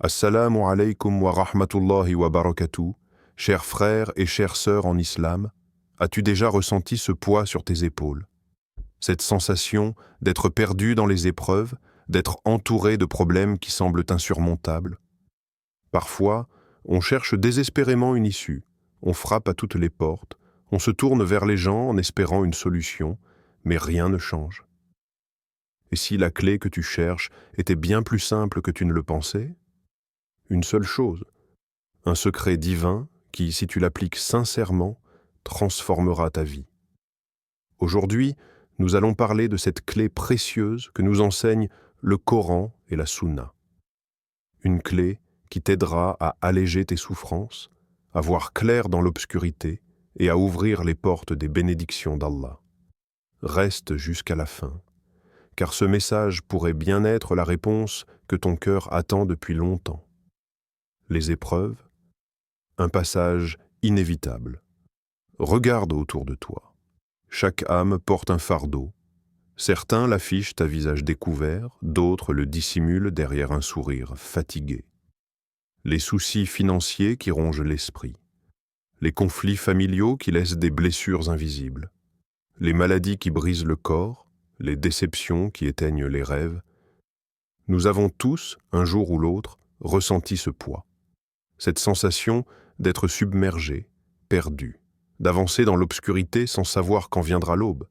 Assalamu alaykum wa rahmatullahi wa barakatuh, chers frères et chères sœurs en islam, as-tu déjà ressenti ce poids sur tes épaules? Cette sensation d'être perdu dans les épreuves, d'être entouré de problèmes qui semblent insurmontables? Parfois, on cherche désespérément une issue, on frappe à toutes les portes, on se tourne vers les gens en espérant une solution, mais rien ne change. Et si la clé que tu cherches était bien plus simple que tu ne le pensais? Une seule chose, un secret divin qui, si tu l'appliques sincèrement, transformera ta vie. Aujourd'hui, nous allons parler de cette clé précieuse que nous enseignent le Coran et la Sunna. Une clé qui t'aidera à alléger tes souffrances, à voir clair dans l'obscurité et à ouvrir les portes des bénédictions d'Allah. Reste jusqu'à la fin, car ce message pourrait bien être la réponse que ton cœur attend depuis longtemps. Les épreuves, un passage inévitable. Regarde autour de toi. Chaque âme porte un fardeau. Certains l'affichent à visage découvert, d'autres le dissimulent derrière un sourire fatigué. Les soucis financiers qui rongent l'esprit. Les conflits familiaux qui laissent des blessures invisibles. Les maladies qui brisent le corps, les déceptions qui éteignent les rêves. Nous avons tous, un jour ou l'autre, ressenti ce poids. Cette sensation d'être submergé, perdu, d'avancer dans l'obscurité sans savoir quand viendra l'aube.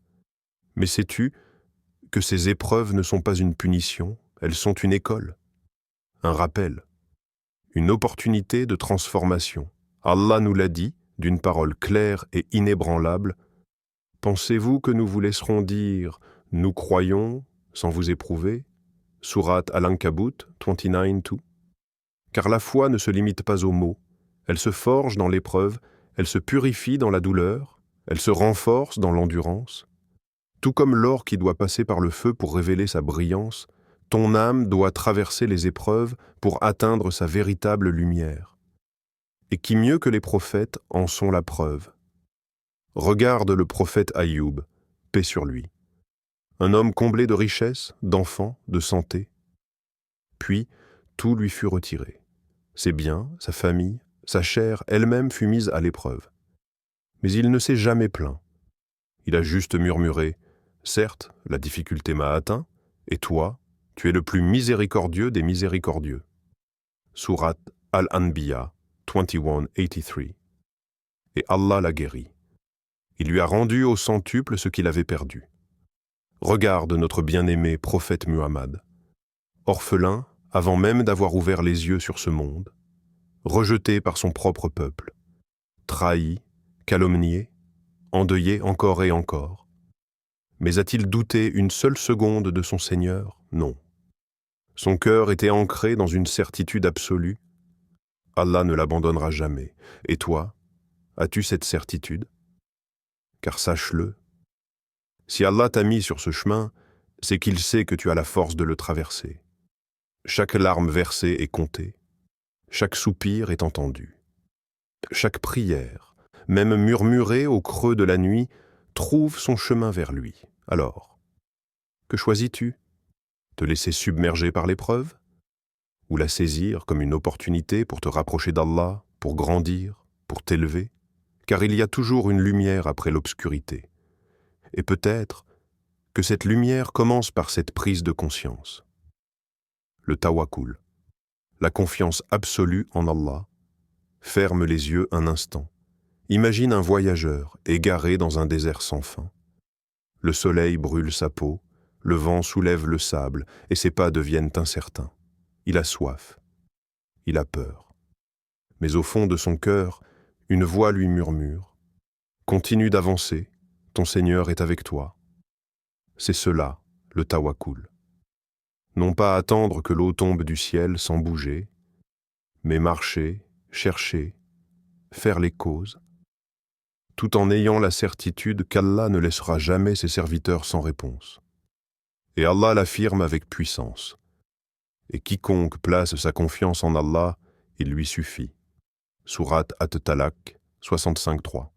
Mais sais-tu que ces épreuves ne sont pas une punition, elles sont une école, un rappel, une opportunité de transformation. Allah nous l'a dit, d'une parole claire et inébranlable. Pensez-vous que nous vous laisserons dire « Nous croyons » sans vous éprouver? Sourate Al-Ankabut 29:2. Car la foi ne se limite pas aux mots, elle se forge dans l'épreuve, elle se purifie dans la douleur, elle se renforce dans l'endurance. Tout comme l'or qui doit passer par le feu pour révéler sa brillance, ton âme doit traverser les épreuves pour atteindre sa véritable lumière. Et qui mieux que les prophètes en sont la preuve? Regarde le prophète Ayoub, paix sur lui. Un homme comblé de richesses, d'enfants, de santé. Puis, tout lui fut retiré. Ses biens, sa famille, sa chair elle-même fut mise à l'épreuve. Mais il ne s'est jamais plaint. Il a juste murmuré « Certes, la difficulté m'a atteint, et toi, tu es le plus miséricordieux des miséricordieux. » Sourate Al-Anbiya 21:83. Et Allah l'a guéri. Il lui a rendu au centuple ce qu'il avait perdu. Regarde notre bien-aimé prophète Muhammad. Orphelin, avant même d'avoir ouvert les yeux sur ce monde, rejeté par son propre peuple, trahi, calomnié, endeuillé encore et encore. Mais a-t-il douté une seule seconde de son Seigneur? Non. Son cœur était ancré dans une certitude absolue. Allah ne l'abandonnera jamais. Et toi, as-tu cette certitude? Car sache-le, si Allah t'a mis sur ce chemin, c'est qu'il sait que tu as la force de le traverser. Chaque larme versée est comptée, chaque soupir est entendu. Chaque prière, même murmurée au creux de la nuit, trouve son chemin vers lui. Alors, que choisis-tu? Te laisser submerger par l'épreuve? Ou la saisir comme une opportunité pour te rapprocher d'Allah, pour grandir, pour t'élever? Car il y a toujours une lumière après l'obscurité. Et peut-être que cette lumière commence par cette prise de conscience. Le tawakkul, la confiance absolue en Allah. Ferme les yeux un instant. Imagine un voyageur égaré dans un désert sans fin. Le soleil brûle sa peau, le vent soulève le sable et ses pas deviennent incertains. Il a soif, il a peur. Mais au fond de son cœur, une voix lui murmure « Continue d'avancer, ton Seigneur est avec toi. » C'est cela, le tawakkul. Non pas attendre que l'eau tombe du ciel sans bouger, mais marcher, chercher, faire les causes, tout en ayant la certitude qu'Allah ne laissera jamais ses serviteurs sans réponse. Et Allah l'affirme avec puissance. Et quiconque place sa confiance en Allah, il lui suffit. Sourate At-Talaq 65:3.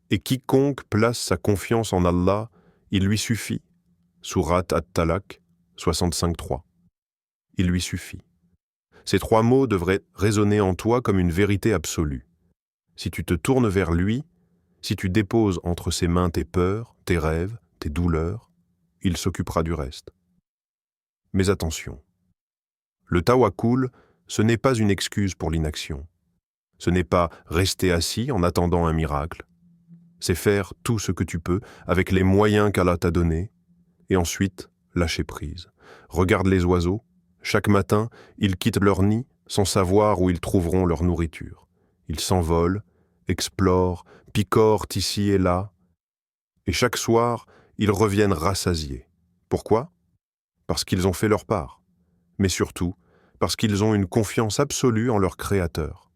Et quiconque place sa confiance en Allah, il lui suffit. Sourate At-Talaq 65:3. Il lui suffit. Ces 3 mots devraient résonner en toi comme une vérité absolue. Si tu te tournes vers lui, si tu déposes entre ses mains tes peurs, tes rêves, tes douleurs, il s'occupera du reste. Mais attention, le tawakkul, ce n'est pas une excuse pour l'inaction. Ce n'est pas rester assis en attendant un miracle. C'est faire tout ce que tu peux avec les moyens qu'Allah t'a donnés et ensuite lâcher prise. Regarde les oiseaux. Chaque matin, ils quittent leur nid sans savoir où ils trouveront leur nourriture. Ils s'envolent, explorent, picorent ici et là, et chaque soir, ils reviennent rassasiés. Pourquoi? Parce qu'ils ont fait leur part, mais surtout parce qu'ils ont une confiance absolue en leur Créateur.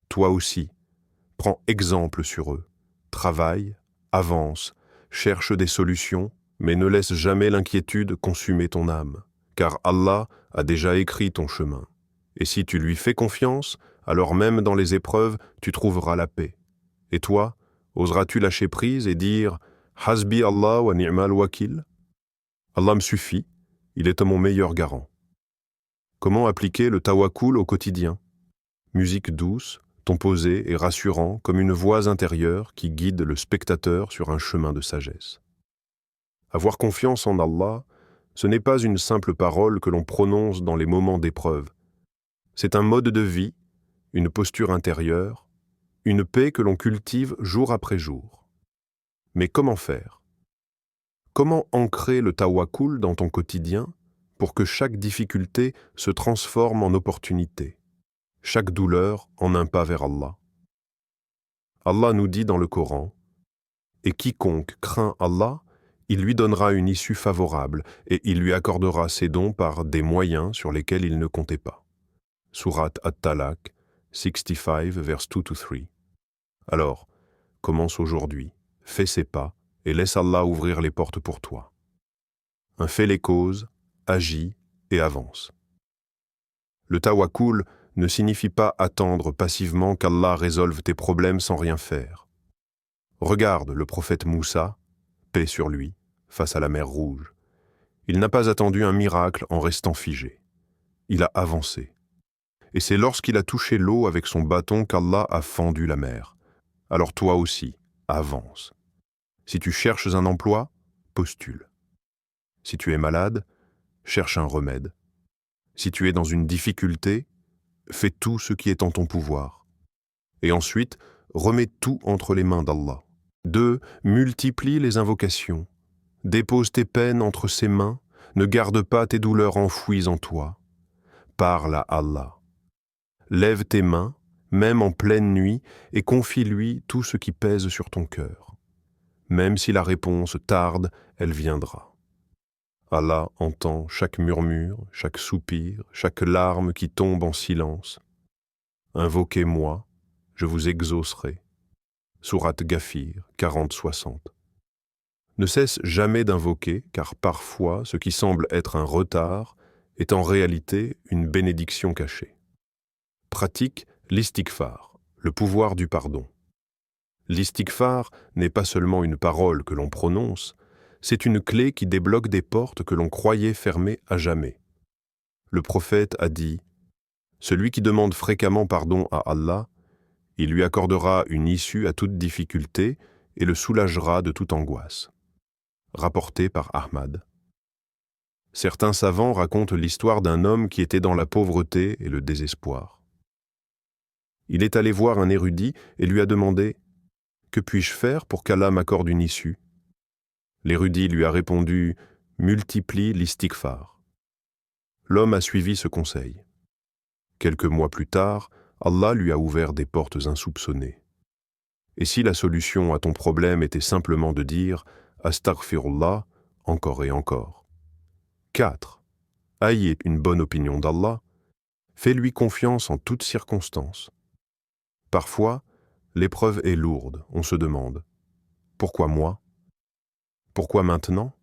Toi aussi, prends exemple sur eux. Travaille, avance, cherche des solutions, mais ne laisse jamais l'inquiétude consumer ton âme, car Allah a déjà écrit ton chemin. Et si tu lui fais confiance, alors même dans les épreuves, tu trouveras la paix. Et toi, oseras-tu lâcher prise et dire « Hasbi Allah wa ni'mal wakil » ? Allah me suffit, il est mon meilleur garant. Comment appliquer le tawakkul au quotidien? Musique douce, ton posé et rassurant comme une voix intérieure qui guide le spectateur sur un chemin de sagesse. Avoir confiance en Allah, ce n'est pas une simple parole que l'on prononce dans les moments d'épreuve. C'est un mode de vie, une posture intérieure, une paix que l'on cultive jour après jour. Mais comment faire? Comment ancrer le tawakkul dans ton quotidien pour que chaque difficulté se transforme en opportunité, chaque douleur en un pas vers Allah? Allah nous dit dans le Coran, « Et quiconque craint Allah, il lui donnera une issue favorable et il lui accordera ses dons par des moyens sur lesquels il ne comptait pas. » Sourate At-Talaq, 65, verse 2-3. Alors, commence aujourd'hui, fais ses pas et laisse Allah ouvrir les portes pour toi. Fais les causes, agis et avance. Le tawakkul ne signifie pas attendre passivement qu'Allah résolve tes problèmes sans rien faire. Regarde le prophète Moussa, paix sur lui, face à la mer Rouge. Il n'a pas attendu un miracle en restant figé. Il a avancé. Et c'est lorsqu'il a touché l'eau avec son bâton qu'Allah a fendu la mer. Alors toi aussi, avance. Si tu cherches un emploi, postule. Si tu es malade, cherche un remède. Si tu es dans une difficulté, fais tout ce qui est en ton pouvoir. Et ensuite, remets tout entre les mains d'Allah. 2. Multiplie les invocations. Dépose tes peines entre ses mains, ne garde pas tes douleurs enfouies en toi. Parle à Allah. Lève tes mains, même en pleine nuit, et confie-lui tout ce qui pèse sur ton cœur. Même si la réponse tarde, elle viendra. Allah entend chaque murmure, chaque soupir, chaque larme qui tombe en silence. Invoquez-moi, je vous exaucerai. Sourate Ghafir, 40-60. Ne cesse jamais d'invoquer, car parfois ce qui semble être un retard est en réalité une bénédiction cachée. Pratique l'istighfar, le pouvoir du pardon. L'istighfar n'est pas seulement une parole que l'on prononce, c'est une clé qui débloque des portes que l'on croyait fermées à jamais. Le prophète a dit « Celui qui demande fréquemment pardon à Allah, il lui accordera une issue à toute difficulté et le soulagera de toute angoisse. » Rapporté par Ahmad. Certains savants racontent l'histoire d'un homme qui était dans la pauvreté et le désespoir. Il est allé voir un érudit et lui a demandé « Que puis-je faire pour qu'Allah m'accorde une issue ?» L'érudit lui a répondu « Multiplie l'istighfar ». L'homme a suivi ce conseil. Quelques mois plus tard, Allah lui a ouvert des portes insoupçonnées. Et si la solution à ton problème était simplement de dire « Astaghfirullah » encore et encore. 4. Ayez une bonne opinion d'Allah. Fais-lui confiance en toutes circonstances. Parfois, l'épreuve est lourde, on se demande « Pourquoi moi ? Pourquoi maintenant ?»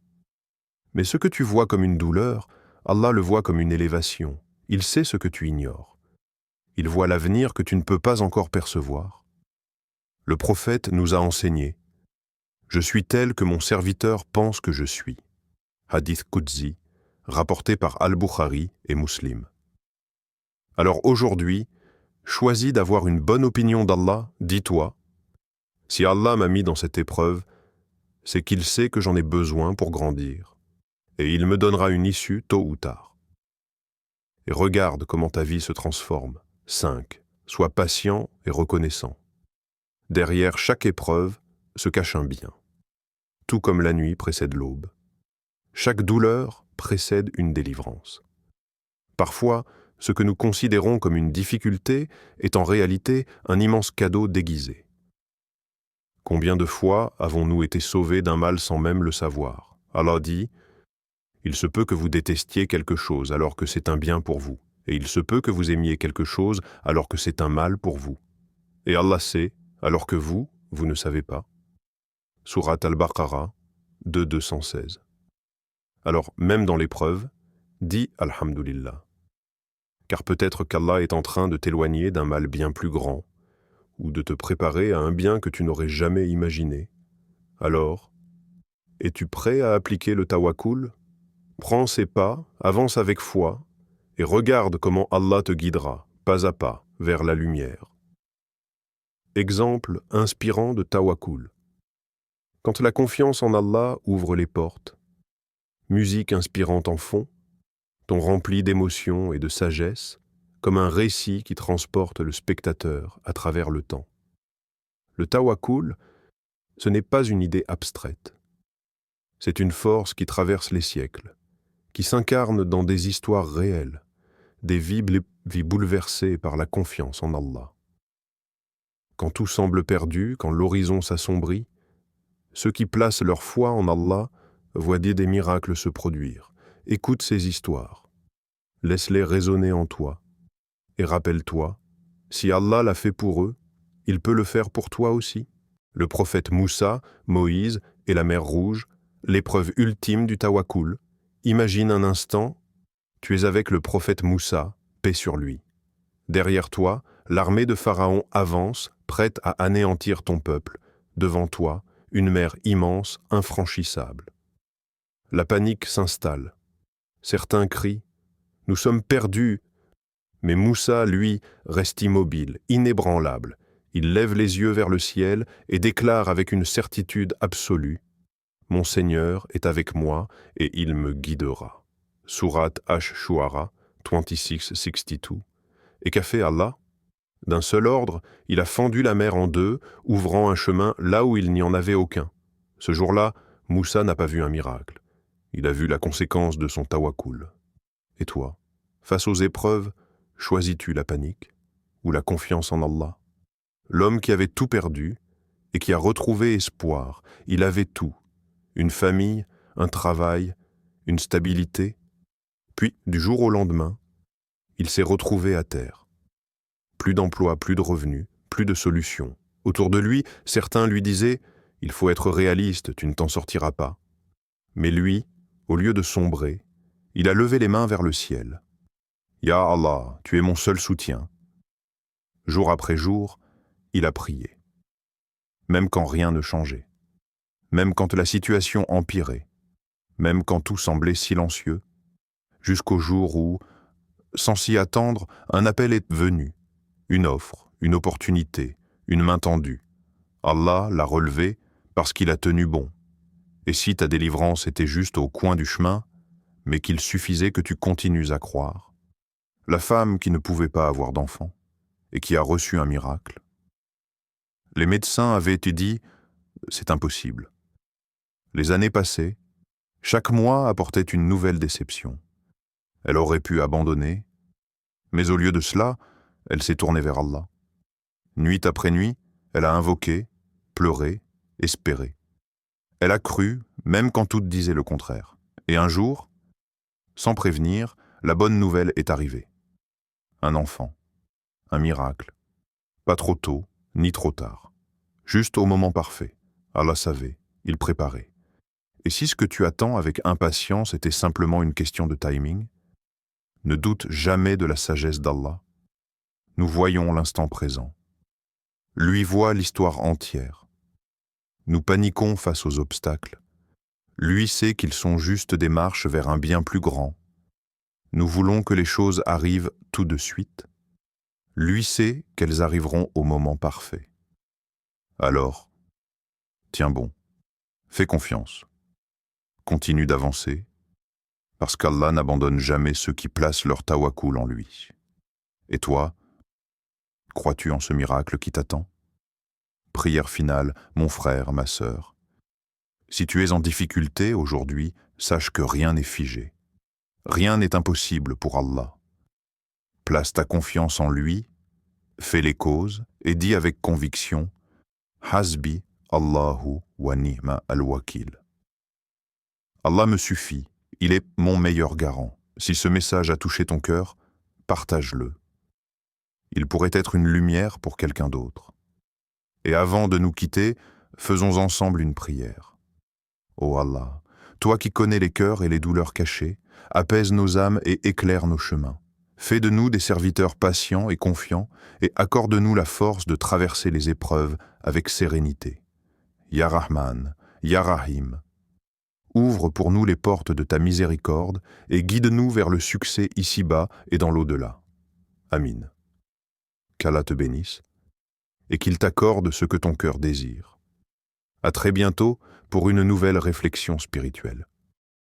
Mais ce que tu vois comme une douleur, Allah le voit comme une élévation. Il sait ce que tu ignores. Il voit l'avenir que tu ne peux pas encore percevoir. Le prophète nous a enseigné « Je suis tel que mon serviteur pense que je suis ». Hadith Qudsi, rapporté par Al-Bukhari et Muslim. Alors aujourd'hui, choisis d'avoir une bonne opinion d'Allah, dis-toi. Si Allah m'a mis dans cette épreuve, c'est qu'il sait que j'en ai besoin pour grandir, et il me donnera une issue tôt ou tard. Et regarde comment ta vie se transforme. 5. Sois patient et reconnaissant. Derrière chaque épreuve se cache un bien. Tout comme la nuit précède l'aube. Chaque douleur précède une délivrance. Parfois, ce que nous considérons comme une difficulté est en réalité un immense cadeau déguisé. Combien de fois avons-nous été sauvés d'un mal sans même le savoir? Allah dit « Il se peut que vous détestiez quelque chose alors que c'est un bien pour vous, et il se peut que vous aimiez quelque chose alors que c'est un mal pour vous. Et Allah sait, alors que vous ne savez pas. » Sourate Al-Baqarah 2:216. Alors, même dans l'épreuve, dis Alhamdulillah. Car peut-être qu'Allah est en train de t'éloigner d'un mal bien plus grand, ou de te préparer à un bien que tu n'aurais jamais imaginé. Alors, es-tu prêt à appliquer le tawakkul? Prends ces pas, avance avec foi, et regarde comment Allah te guidera, pas à pas, vers la lumière. Exemple inspirant de tawakkul. Quand la confiance en Allah ouvre les portes, musique inspirante en fond, ton rempli d'émotion et de sagesse, comme un récit qui transporte le spectateur à travers le temps. Le tawakkul, ce n'est pas une idée abstraite. C'est une force qui traverse les siècles, qui s'incarne dans des histoires réelles, des vies bouleversées par la confiance en Allah. Quand tout semble perdu, quand l'horizon s'assombrit, ceux qui placent leur foi en Allah voient des miracles se produire. Écoute ces histoires. Laisse-les résonner en toi. Et rappelle-toi, si Allah l'a fait pour eux, il peut le faire pour toi aussi. Le prophète Moussa, Moïse et la mer Rouge, l'épreuve ultime du tawakkul. Imagine un instant, tu es avec le prophète Moussa, paix sur lui. Derrière toi, l'armée de Pharaon avance, prête à anéantir ton peuple. Devant toi, une mer immense, infranchissable. La panique s'installe. Certains crient « Nous sommes perdus !» Mais Moussa, lui, reste immobile, inébranlable. Il lève les yeux vers le ciel et déclare avec une certitude absolue « Mon Seigneur est avec moi et il me guidera. » Sourate Ash-Shu'ara 26-62. Et qu'a fait Allah? D'un seul ordre, il a fendu la mer en deux, ouvrant un chemin là où il n'y en avait aucun. Ce jour-là, Moussa n'a pas vu un miracle. Il a vu la conséquence de son tawakkul. Et toi, face aux épreuves, choisis-tu la panique ou la confiance en Allah? L'homme qui avait tout perdu et qui a retrouvé espoir, il avait tout. Une famille, un travail, une stabilité. Puis, du jour au lendemain, il s'est retrouvé à terre. Plus d'emploi, plus de revenus, plus de solutions. Autour de lui, certains lui disaient « Il faut être réaliste, tu ne t'en sortiras pas ». Mais lui, au lieu de sombrer, il a levé les mains vers le ciel. « Ya Allah, tu es mon seul soutien ». Jour après jour, il a prié. Même quand rien ne changeait. Même quand la situation empirait. Même quand tout semblait silencieux. Jusqu'au jour où, sans s'y attendre, un appel est venu. Une offre, une opportunité, une main tendue. Allah l'a relevé parce qu'il a tenu bon. Et si ta délivrance était juste au coin du chemin, mais qu'il suffisait que tu continues à croire. La femme qui ne pouvait pas avoir d'enfant et qui a reçu un miracle. Les médecins avaient été dit « c'est impossible ». Les années passaient, chaque mois apportait une nouvelle déception. Elle aurait pu abandonner, mais au lieu de cela, elle s'est tournée vers Allah. Nuit après nuit, elle a invoqué, pleuré, espéré. Elle a cru, même quand toutes disaient le contraire. Et un jour, sans prévenir, la bonne nouvelle est arrivée. Un enfant, un miracle. Pas trop tôt, ni trop tard. Juste au moment parfait. Allah savait, il préparait. Et si ce que tu attends avec impatience était simplement une question de timing, ne doute jamais de la sagesse d'Allah. Nous voyons l'instant présent. Lui voit l'histoire entière. Nous paniquons face aux obstacles. Lui sait qu'ils sont juste des marches vers un bien plus grand. Nous voulons que les choses arrivent tout de suite. Lui sait qu'elles arriveront au moment parfait. Alors, tiens bon, fais confiance. Continue d'avancer, parce qu'Allah n'abandonne jamais ceux qui placent leur tawakkul en lui. Et toi, crois-tu en ce miracle qui t'attend? Prière finale, mon frère, ma sœur. Si tu es en difficulté aujourd'hui, sache que rien n'est figé. Rien n'est impossible pour Allah. Place ta confiance en lui, fais les causes et dis avec conviction « Hasbi Allahu wa ni'ma al-wakil ». Allah me suffit, il est mon meilleur garant. Si ce message a touché ton cœur, partage-le. Il pourrait être une lumière pour quelqu'un d'autre. Et avant de nous quitter, faisons ensemble une prière. Ô Allah, toi qui connais les cœurs et les douleurs cachées, apaise nos âmes et éclaire nos chemins. Fais de nous des serviteurs patients et confiants et accorde-nous la force de traverser les épreuves avec sérénité. Ya Rahman, Ya Rahim, ouvre pour nous les portes de ta miséricorde et guide-nous vers le succès ici-bas et dans l'au-delà. Amin. Qu'Allah te bénisse et qu'il t'accorde ce que ton cœur désire. À très bientôt pour une nouvelle réflexion spirituelle.